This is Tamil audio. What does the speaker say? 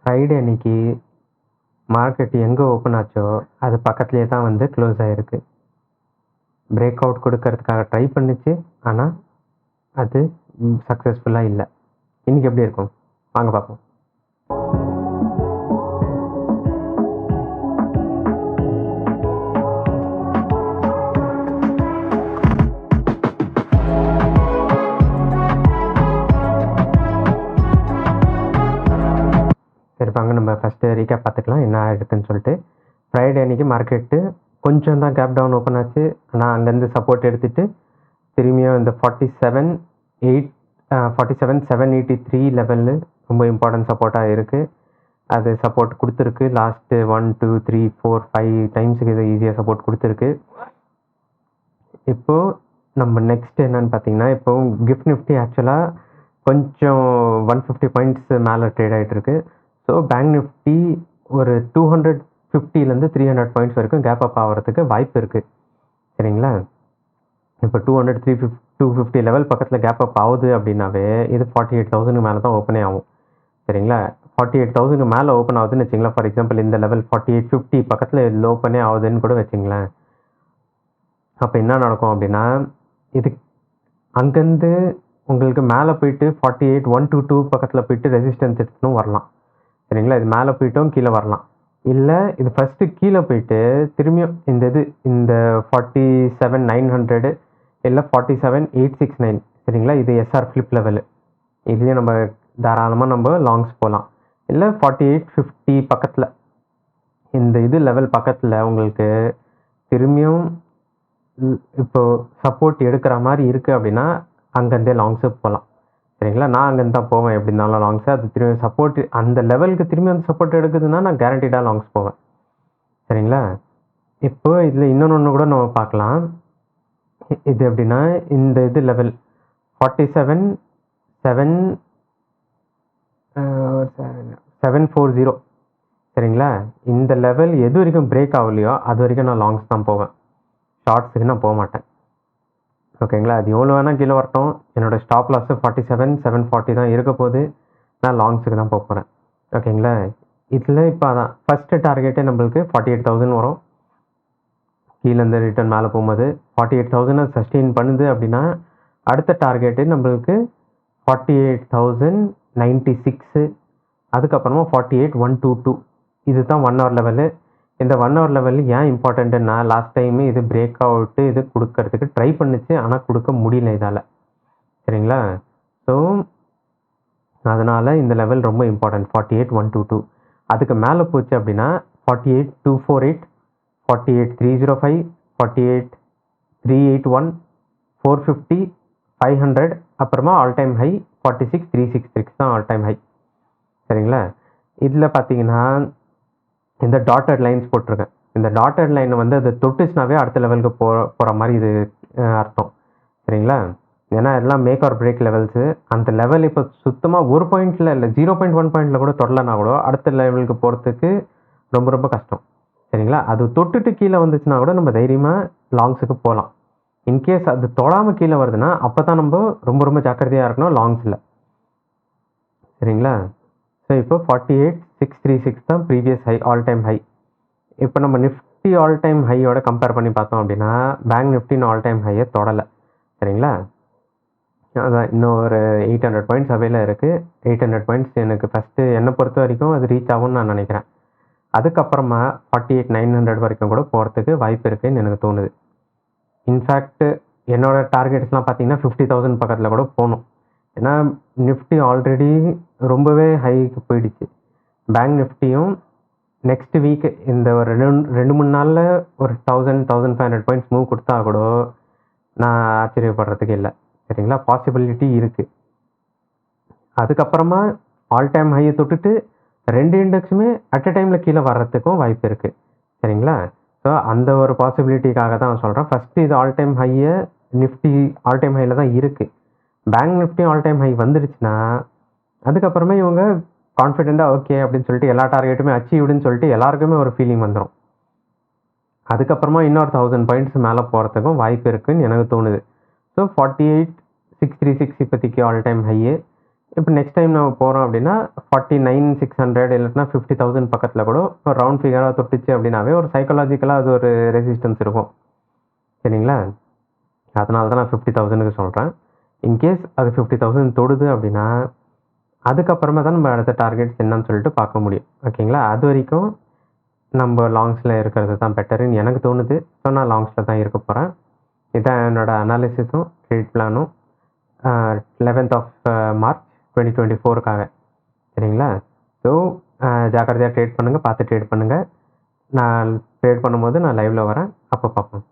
ஃப்ரைடே அன்னைக்கு மார்க்கெட் எங்கே ஓப்பன் ஆச்சோ அது பக்கத்துலேயே தான் வந்து க்ளோஸ் ஆகிருக்கு. பிரேக் அவுட் கொடுக்கறதுக்காக ட்ரை பண்ணுச்சு, ஆனால் அது சக்ஸஸ்ஃபுல்லாக இல்லை. இன்றைக்கி எப்படி இருக்கும் வாங்க பார்ப்போம். சரிப்பாங்க, நம்ம ஃபஸ்ட்டு ரீகேப் பார்த்துக்கலாம் என்ன ஆகிருக்குன்னு சொல்லிட்டு. ஃப்ரைடே அன்றைக்கி மார்க்கெட்டு கொஞ்சம் தான் கேப் டவுன் ஓப்பன் ஆச்சு. ஆனால் அங்கேருந்து சப்போர்ட் எடுத்துகிட்டு திரும்பியும் இந்த 47,783 லெவலில் ரொம்ப இம்பார்ட்டன்ட் சப்போர்ட்டாக இருக்குது. அது சப்போர்ட் கொடுத்துருக்கு. லாஸ்ட்டு 1 2 3 4 5 டைம்ஸுக்கு இது ஈஸியாக சப்போர்ட் கொடுத்துருக்கு. இப்போது நம்ம நெக்ஸ்ட் என்னன்னு பார்த்தீங்கன்னா, இப்போது கிஃப்ட் நிஃப்டி ஆக்சுவலாக கொஞ்சம் 150 பாயிண்ட்ஸ் மேலே ட்ரேட் ஆகிட்டுருக்கு. ஸோ பேங்க் நிஃப்டி ஒரு 250லேருந்து 300 பாயிண்ட்ஸ் வரைக்கும் கேப் அப் ஆகிறதுக்கு வாய்ப்பு இருக்குது. சரிங்களா? இப்போ 250 லெவல் பக்கத்தில் கேப் அப் ஆகுது அப்படின்னாவே இது 48,000 மேலே தான் ஓப்பனே ஆகும். சரிங்களா? 48,000 மேலே ஓப்பன் ஆகுதுன்னு வச்சிங்களேன். ஃபார் எக்ஸாம்பிள் இந்த லெவல் 4850 பக்கத்தில் இதில் ஓப்பனே ஆகுதுன்னு கூட வச்சிங்களேன். அப்போ என்ன நடக்கும் அப்படின்னா, இது அங்கேருந்து உங்களுக்கு மேலே போயிட்டு 48,122 பக்கத்தில் போயிட்டு ரெசிஸ்டன்ஸ் எடுத்துன்னு வரலாம். சரிங்களா? இது மேலே போயிட்டும் கீழே வரலாம். இல்லை இது ஃபஸ்ட்டு கீழே போயிட்டு திரும்பியும் இந்த 47,900 இல்லை 47,869 சரிங்களா? இது எஸ்ஆர் ஃப்ளிப் லெவலு. இதுலேயும் நம்ம தாராளமாக நம்ம லாங்ஸ் போகலாம். இல்லை 4850 பக்கத்தில் இந்த லெவல் பக்கத்தில் உங்களுக்கு திரும்பியும் இப்போது சப்போர்ட் எடுக்கிற மாதிரி இருக்குது அப்படின்னா அங்கேருந்தே லாங்ஸு போகலாம். சரிங்களா? நான் அங்கேருந்து தான் போவேன் எப்படி இருந்தாலும் லாங்ஸு. அது திரும்பி சப்போர்ட் அந்த லெவலுக்கு திரும்பி அந்த சப்போர்ட் எடுக்குதுன்னா நான் கேரண்டிடாக லாங்ஸ் போவேன். சரிங்களா? இப்போ இதில் இன்னொன்று கூட நம்ம பார்க்கலாம். இது எப்படின்னா இந்த லெவல் 47,740 சரிங்களா? இந்த லெவல் எது வரைக்கும் பிரேக் ஆகலையோ அது வரைக்கும் நான் லாங்ஸ் தான் போவேன். ஷார்ட்ஸுக்கு நான் போக மாட்டேன். ஓகேங்களா? அது எவ்வளோ வேணால் கீழே வரட்டும். என்னோடய ஸ்டாப் லாஸு 47,740 தான் இருக்க போது. நான் லாங்ஸுக்கு தான் போக போகிறேன். ஓகேங்களா? இதில் இப்போ அதான் ஃபஸ்ட்டு டார்கெட்டே நம்மளுக்கு 48,000 வரும். கீழேருந்து ரிட்டர்ன் மேலே போகும்போது 48,000 சஸ்டெயின் பண்ணுது அப்படின்னா அடுத்த டார்கெட்டு நம்மளுக்கு 48,096. அதுக்கப்புறமா 48,122. இது தான் 1 ஹவர் லெவலு. இந்த 1 ஹவர் லெவலில் ஏன் இம்பார்ட்டண்ட்டுன்னா லாஸ்ட் டைமு இது பிரேக் அவுட்டு இது கொடுக்கறதுக்கு ட்ரை பண்ணுச்சு, ஆனால் கொடுக்க முடியல இதால். சரிங்களா? ஸோ அதனால் இந்த லெவல் ரொம்ப இம்பார்ட்டன்ட் 48,122. அதுக்கு மேலே போச்சு அப்படின்னா 48,248, 48,305, 48,381, 450, 500, அப்புறமா ஆல் டைம் ஹை 46,366 தான் ஆல் டைம் ஹை. சரிங்களா? இதில் பார்த்தீங்கன்னா இந்த டாட்டட் லைன்ஸ் போட்டிருக்கேன். இந்த டாட்டட் லைனை வந்து அது தொட்டுச்சுனாவே அடுத்த லெவலுக்கு போகிற மாதிரி இது அர்த்தம். சரிங்களா? ஏன்னா எல்லாம் மேக் ஆர் பிரேக் லெவல்ஸு. அந்த லெவல் இப்போ சுத்தமாக ஒரு பாயிண்டில் இல்லை 0.1 பாயிண்டில் கூட தொடலனா கூட அடுத்த லெவலுக்கு போகிறதுக்கு ரொம்ப ரொம்ப கஷ்டம். சரிங்களா? அது தொட்டுட்டு கீழே வந்துச்சுன்னா கூட நம்ம தைரியமாக லாங்ஸுக்கு போகலாம். இன்கேஸ் அது தொடாமல் கீழே வருதுன்னா அப்போ தான் நம்ம ரொம்ப ரொம்ப ஜாக்கிரதையாக இருக்கணும் லாங்ஸில். சரிங்களா? ஸோ இப்போ 48,636 தான் previous high, all time high. இப்போ நம்ம நிஃப்டி ஆல் டைம் ஹையோட கம்பேர் பண்ணி பார்த்தோம் அப்படின்னா பேங்க் நிஃப்டின்னு ஆல் டைம் ஹையை தொடலை. சரிங்களா? அதான் இன்னும் ஒரு 800 பாயிண்ட்ஸ் அவையில் இருக்குது. 800 பாயிண்ட்ஸ் எனக்கு ஃபஸ்ட்டு என்னை பொறுத்த வரைக்கும் அது ரீச் ஆகும்னு நான் நினைக்கிறேன். அதுக்கப்புறமா 48,900 வரைக்கும் கூட போகிறதுக்கு வாய்ப்பு இருக்குதுன்னு எனக்கு தோணுது. இன்ஃபேக்ட் என்னோடய டார்கெட்ஸ்லாம் பார்த்தீங்கன்னா 50,000 பக்கத்தில் கூட போகணும். ஏன்னா நிஃப்டி ஆல்ரெடி ரொம்பவே ஹைக்கு போயிடுச்சு. பேங்க் நிஃப்டியும் நெக்ஸ்ட் வீக் இந்த ஒரு 2-3 நாளில் ஒரு 1,500 பாயிண்ட்ஸ் மூவ் கொடுத்தா கூட நான் ஆச்சரியப்படுறதுக்கு இல்லை. சரிங்களா? பாசிபிலிட்டி இருக்குது. அதுக்கப்புறமா ஆல் டைம் ஹையை தொட்டுட்டு 2 இண்டெக்ஸுமே அட் அ டைமில் கீழே வர்றதுக்கும் வாய்ப்பு இருக்குது. சரிங்களா? ஸோ அந்த ஒரு பாசிபிலிட்டிக்காக தான் நான் சொல்கிறேன். ஃபஸ்ட்டு இது ஆல் டைம் ஹையை நிஃப்டி ஆல் டைம் ஹையில் தான் இருக்குது. Bank Nifty all time high வந்துடுச்சுன்னா அதுக்கப்புறமே இவங்க கான்ஃபிடெண்ட்டாக ஓகே அப்படின்னு சொல்லிட்டு எல்லா டார்கெட்டுமே அச்சீவ்டுன்னு சொல்லிட்டு எல்லாருக்குமே ஒரு ஃபீலிங் வந்துடும். அதுக்கப்புறமா இன்னொரு 1000 பாயிண்ட்ஸ் மேலே போகிறதுக்கும் வாய்ப்பு இருக்குதுன்னு எனக்கு தோணுது. ஸோ 48,636 இப்போதைக்கு ஆல் டைம் ஹையு. இப்போ நெக்ஸ்ட் டைம் நம்ம போகிறோம் அப்படின்னா 49,600 இல்லைன்னா 50,000 பக்கத்தில் கூட ஒரு ரவுண்ட் ஃபிகராக தொட்டுச்சு அப்படின்னாவே ஒரு சைக்காலஜிக்கலாக அது ஒரு ரெசிஸ்டன்ஸ் இருக்கும். சரிங்களா? அதனால தான் நான் 50,000க்கு சொல்கிறேன். இன்கேஸ் அது 50,000 தொடுது அப்படின்னா அதுக்கப்புறமா தான் நம்ம அடுத்த டார்கெட்ஸ் என்னன்னு சொல்லிட்டு பார்க்க முடியும். ஓகேங்களா? அது வரைக்கும் நம்ம லாங்ஸில் இருக்கிறது தான் பெட்டருன்னு எனக்கு தோணுது. ஸோ நான் லாங்ஸில் தான் இருக்க போகிறேன். இதான் என்னோட அனாலிசிஸும் ட்ரேட் பிளானும் 11th ஆஃப் மார்ச் 2024க்காக. சரிங்களா? ஸோ ஜாக்கிரதையாக ட்ரேட் பண்ணுங்கள், பார்த்து ட்ரேட் பண்ணுங்கள். நான் ட்ரேட் பண்ணும்போது நான் லைவில் வரேன். அப்போ பார்ப்போம்.